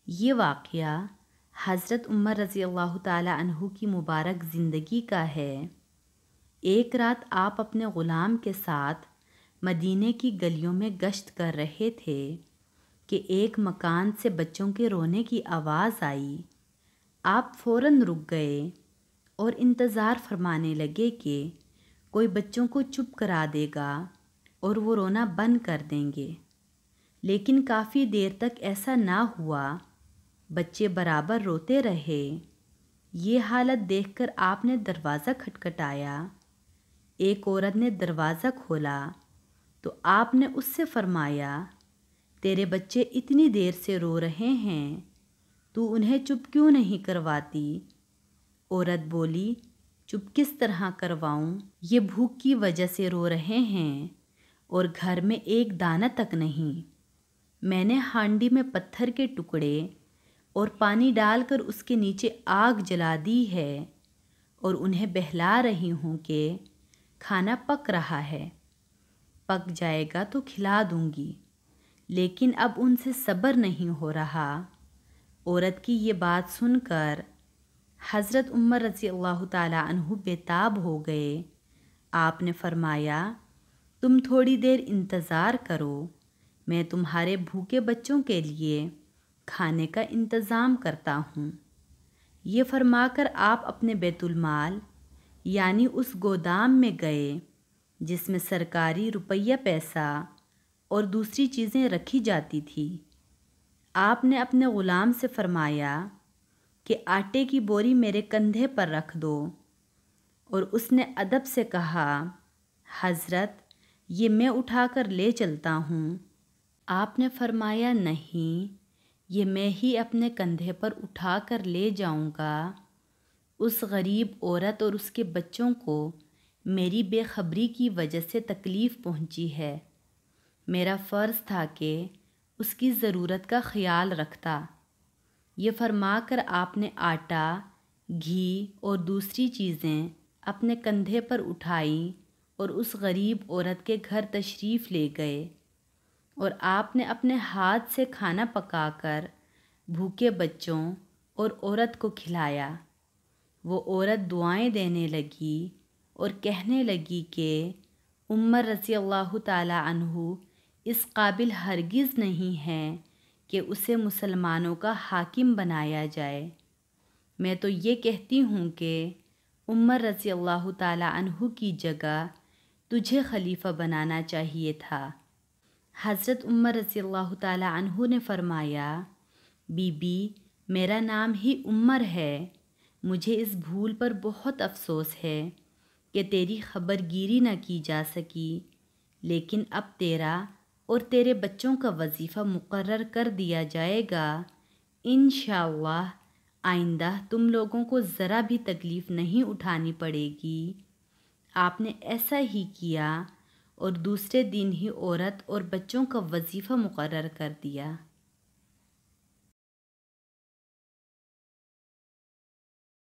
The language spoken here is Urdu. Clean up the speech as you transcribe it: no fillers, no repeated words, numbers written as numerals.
یہ واقعہ حضرت عمر رضی اللہ تعالی عنہ کی مبارک زندگی کا ہے۔ ایک رات آپ اپنے غلام کے ساتھ مدینے کی گلیوں میں گشت کر رہے تھے کہ ایک مکان سے بچوں کے رونے کی آواز آئی۔ آپ فوراً رک گئے اور انتظار فرمانے لگے کہ کوئی بچوں کو چپ کرا دے گا اور وہ رونا بند کر دیں گے، لیکن کافی دیر تک ایسا نہ ہوا۔ بچے برابر روتے رہے۔ یہ حالت دیکھ کر آپ نے دروازہ کھٹکھٹایا۔ ایک عورت نے دروازہ کھولا تو آپ نے اس سے فرمایا، تیرے بچے اتنی دیر سے رو رہے ہیں، تو انہیں چپ کیوں نہیں کرواتی؟ عورت بولی، چپ کس طرح کرواؤں؟ یہ بھوک کی وجہ سے رو رہے ہیں اور گھر میں ایک دانہ تک نہیں۔ میں نے ہانڈی میں پتھر کے ٹکڑے اور پانی ڈال کر اس کے نیچے آگ جلا دی ہے اور انہیں بہلا رہی ہوں کہ کھانا پک رہا ہے، پک جائے گا تو کھلا دوں گی، لیکن اب ان سے صبر نہیں ہو رہا۔ عورت کی یہ بات سن کر حضرت عمر رضی اللہ تعالی عنہ بے تاب ہو گئے۔ آپ نے فرمایا، تم تھوڑی دیر انتظار کرو، میں تمہارے بھوکے بچوں کے لیے کھانے کا انتظام کرتا ہوں۔ یہ فرما کر آپ اپنے بیت المال یعنی اس گودام میں گئے جس میں سرکاری روپیہ پیسہ اور دوسری چیزیں رکھی جاتی تھی۔ آپ نے اپنے غلام سے فرمایا کہ آٹے کی بوری میرے کندھے پر رکھ دو، اور اس نے ادب سے کہا، حضرت یہ میں اٹھا کر لے چلتا ہوں۔ آپ نے فرمایا، نہیں، یہ میں ہی اپنے کندھے پر اٹھا کر لے جاؤں گا۔ اس غریب عورت اور اس کے بچوں کو میری بے خبری کی وجہ سے تکلیف پہنچی ہے۔ میرا فرض تھا کہ اس کی ضرورت کا خیال رکھتا۔ یہ فرما کر آپ نے آٹا، گھی اور دوسری چیزیں اپنے کندھے پر اٹھائیں اور اس غریب عورت کے گھر تشریف لے گئے، اور آپ نے اپنے ہاتھ سے کھانا پکا کر بھوکے بچوں اور عورت کو کھلایا۔ وہ عورت دعائیں دینے لگی اور کہنے لگی کہ عمر رضی اللہ تعالی عنہ اس قابل ہرگز نہیں ہیں کہ اسے مسلمانوں کا حاکم بنایا جائے۔ میں تو یہ کہتی ہوں کہ عمر رضی اللہ تعالی عنہ کی جگہ تجھے خلیفہ بنانا چاہیے تھا۔ حضرت عمر رضی اللہ تعالی عنہ نے فرمایا، بی بی، میرا نام ہی عمر ہے، مجھے اس بھول پر بہت افسوس ہے کہ تیری خبر گیری نہ کی جا سکی، لیکن اب تیرا اور تیرے بچوں کا وظیفہ مقرر کر دیا جائے گا۔ انشاءاللہ آئندہ تم لوگوں کو ذرا بھی تکلیف نہیں اٹھانی پڑے گی۔ آپ نے ایسا ہی کیا اور دوسرے دن ہی عورت اور بچوں کا وظیفہ مقرر کر دیا۔